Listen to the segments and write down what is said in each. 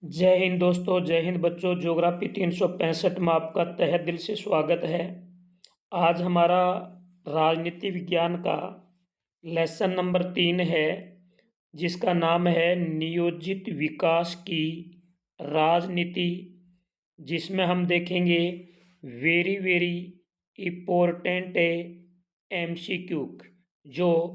जय हिंद दोस्तों, जय हिंद बच्चों। ज्योग्राफी 365 में आपका तहे दिल से स्वागत है। आज हमारा राजनीति विज्ञान का लेसन नंबर 3 है, जिसका नाम है नियोजित विकास की राजनीति, जिसमें हम देखेंगे वेरी वेरी इम्पोर्टेंट एमसीक्यू जो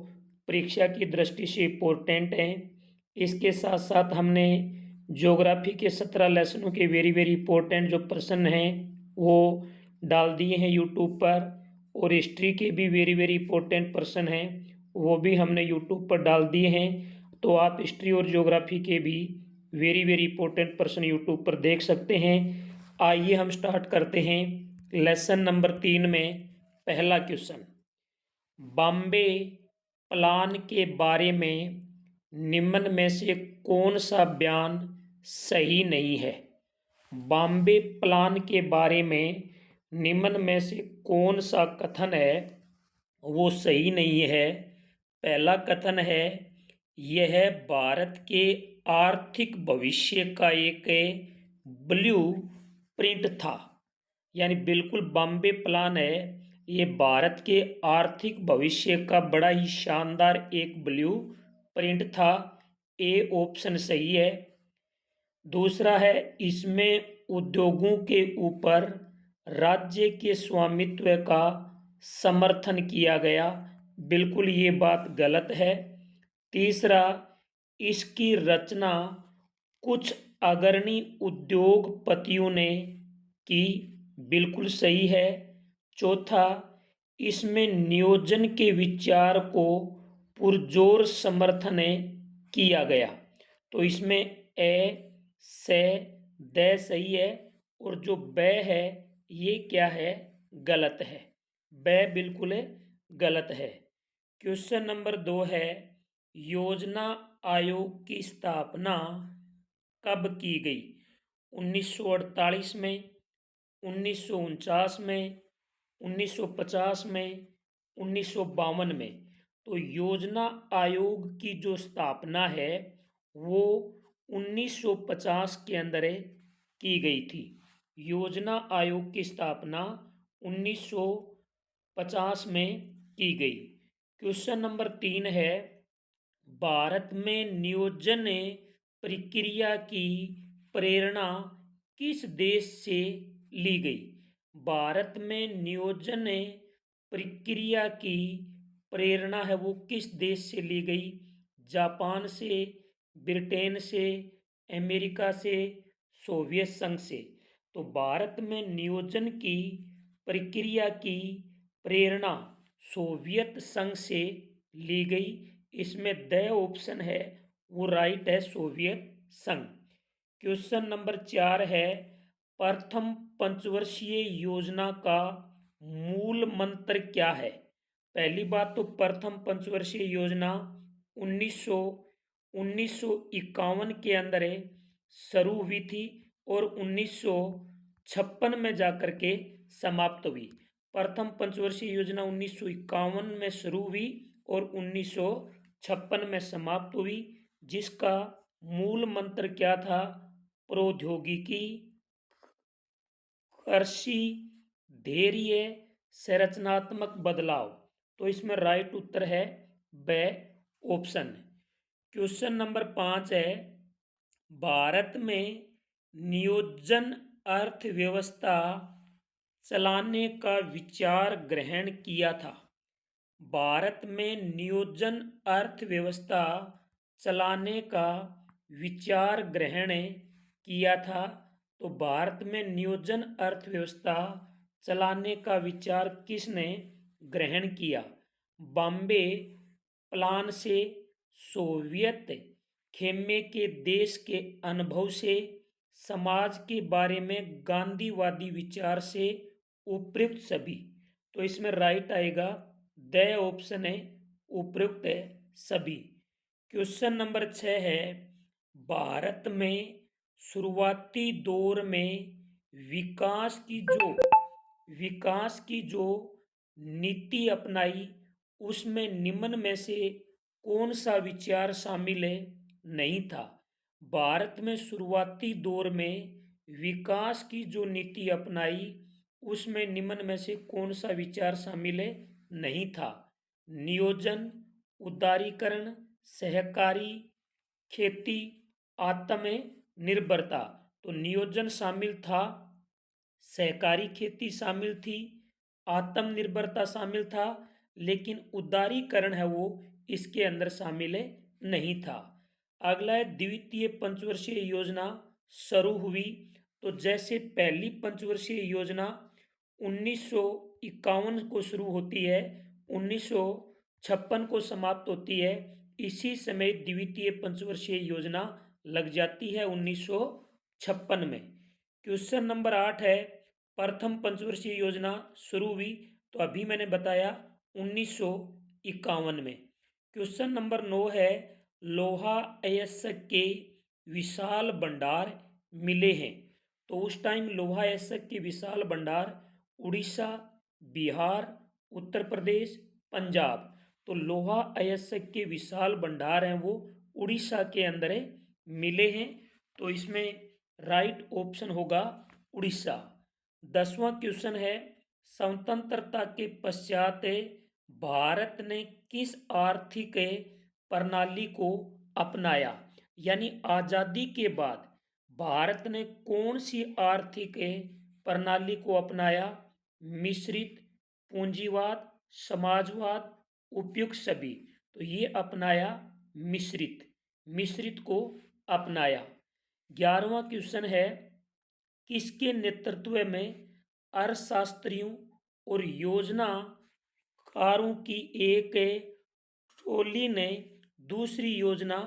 परीक्षा की दृष्टि से इम्पोर्टेंट हैं। इसके साथ साथ हमने ज्योग्राफी के 17 लेसनों के वेरी वेरी इंपॉर्टेंट जो प्रश्न हैं वो डाल दिए हैं यूट्यूब पर, और हिस्ट्री के भी वेरी वेरी इंपॉर्टेंट प्रश्न हैं वो भी हमने यूट्यूब पर डाल दिए हैं। तो आप हिस्ट्री और ज्योग्राफी के भी वेरी वेरी इंपॉर्टेंट प्रश्न यूट्यूब पर देख सकते हैं। आइए हम स्टार्ट करते हैं लेसन नंबर 3 में। पहला क्वेश्चन, बॉम्बे प्लान के बारे में निम्न में से कौन सा बयान सही नहीं है। बॉम्बे प्लान के बारे में निम्न में से कौन सा कथन है वो सही नहीं है। पहला कथन है, यह भारत के आर्थिक भविष्य का एक ब्लू प्रिंट था। यानी बिल्कुल बॉम्बे प्लान है, ये भारत के आर्थिक भविष्य का बड़ा ही शानदार एक ब्लू प्रिंट था। ए ऑप्शन सही है। दूसरा है, इसमें उद्योगों के ऊपर राज्य के स्वामित्व का समर्थन किया गया। बिल्कुल ये बात गलत है। तीसरा, इसकी रचना कुछ अग्रणी उद्योगपतियों ने की। बिल्कुल सही है। चौथा, इसमें नियोजन के विचार को पुरजोर समर्थन किया गया। तो इसमें ए से द सही है, और जो ब है ये क्या है, गलत है। ब बिल्कुल गलत है। क्वेश्चन नंबर 2 है, योजना आयोग की स्थापना कब की गई। 1948 में, 1949 में, 1950 में, 1952 में। तो योजना आयोग की जो स्थापना है वो 1950 के अंदर की गई थी। योजना आयोग की स्थापना 1950 में की गई। क्वेश्चन नंबर 3 है, भारत में नियोजन प्रक्रिया की प्रेरणा किस देश से ली गई। भारत में नियोजन प्रक्रिया की प्रेरणा है वो किस देश से ली गई। जापान से, ब्रिटेन से, अमेरिका से, सोवियत संघ से। तो भारत में नियोजन की प्रक्रिया की प्रेरणा सोवियत संघ से ली गई। इसमें द ऑप्शन है वो राइट है, सोवियत संघ। क्वेश्चन नंबर 4 है, प्रथम पंचवर्षीय योजना का मूल मंत्र क्या है। पहली बात तो प्रथम पंचवर्षीय योजना 1951 के अंदर शुरू हुई थी और 1956 में जाकर के समाप्त हुई। प्रथम पंचवर्षीय योजना 1951 में शुरू हुई और 1956 में समाप्त हुई, जिसका मूल मंत्र क्या था, प्रौद्योगिकी, कृषि, धैर्य, संरचनात्मक बदलाव। तो इसमें राइट उत्तर है ब ऑप्शन। क्वेश्चन नंबर 5 है, भारत में नियोजन अर्थव्यवस्था चलाने का विचार ग्रहण किया था। भारत में नियोजन अर्थव्यवस्था चलाने का विचार ग्रहण किया था। तो भारत में नियोजन अर्थव्यवस्था चलाने का विचार किसने ग्रहण किया। बॉम्बे प्लान से, सोवियत खेमे के देश के अनुभव से, समाज के बारे में गांधीवादी विचार से, उपयुक्त सभी। तो इसमें राइट आएगा द ऑप्शन है, उपयुक्त है सभी। क्वेश्चन नंबर 6 है, भारत में शुरुआती दौर में विकास की जो नीति अपनाई उसमें निम्न में से कौन सा विचार शामिल नहीं था। भारत में शुरुआती दौर में विकास की जो नीति अपनाई उसमें निम्न में से कौन सा विचार शामिल है? नहीं था। नियोजन, उदारीकरण, सहकारी खेती, आत्मनिर्भरता। तो नियोजन शामिल था, सहकारी खेती शामिल थी, आत्मनिर्भरता शामिल था, लेकिन उदारीकरण है वो इसके अंदर शामिल नहीं था। अगला है द्वितीय पंचवर्षीय योजना शुरू हुई। तो जैसे पहली पंचवर्षीय योजना 1951 को शुरू होती है, 1956 को समाप्त होती है, इसी समय द्वितीय पंचवर्षीय योजना लग जाती है 1956 में। क्वेश्चन नंबर 8 है, प्रथम पंचवर्षीय योजना शुरू हुई तो अभी मैंने बताया 1951 में। क्वेश्चन नंबर 9 है, लोहा अयस्क के विशाल भंडार मिले हैं। तो उस टाइम लोहा अयस्क के विशाल भंडार उड़ीसा, बिहार, उत्तर प्रदेश, पंजाब। तो लोहा अयस्क के विशाल भंडार हैं वो उड़ीसा के अंदर मिले हैं। तो इसमें राइट ऑप्शन होगा उड़ीसा। 10वां क्वेश्चन है, स्वतंत्रता के पश्चात भारत ने किस आर्थिक प्रणाली को अपनाया? यानी आज़ादी के बाद भारत ने कौन सी आर्थिक प्रणाली को अपनाया? मिश्रित, पूंजीवाद, समाजवाद, उपयुक्त सभी। तो ये अपनाया मिश्रित को अपनाया। 11वां क्वेश्चन है, किसके नेतृत्व में अर्थशास्त्रियों और योजनाकारों की एक टोली ने दूसरी योजना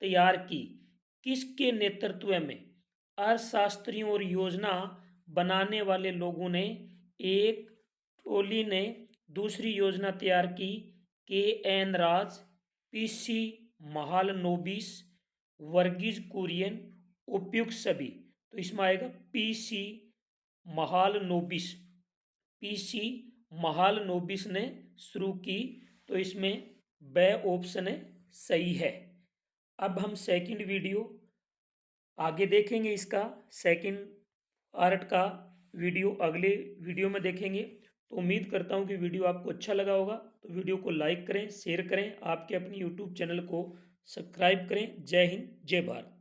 तैयार की? किसके नेतृत्व में अर्थशास्त्रियों और योजना बनाने वाले लोगों ने एक टोली ने दूसरी योजना तैयार की? के.एन. राज, पी.सी. महालनोबिस, वर्गीज कुरियन, उपयुक्त सभी। तो इसमें आएगा पी.सी. महालनोबिस। पी.सी. महालनोबिस ने शुरू की। तो इसमें ब ऑप्शन सही है। अब हम सेकंड वीडियो आगे देखेंगे, इसका सेकंड पार्ट का वीडियो अगले वीडियो में देखेंगे। तो उम्मीद करता हूँ कि वीडियो आपको अच्छा लगा होगा। तो वीडियो को लाइक करें, शेयर करें, आपके अपनी यूट्यूब चैनल को सब्सक्राइब करें। जय हिंद, जय भारत।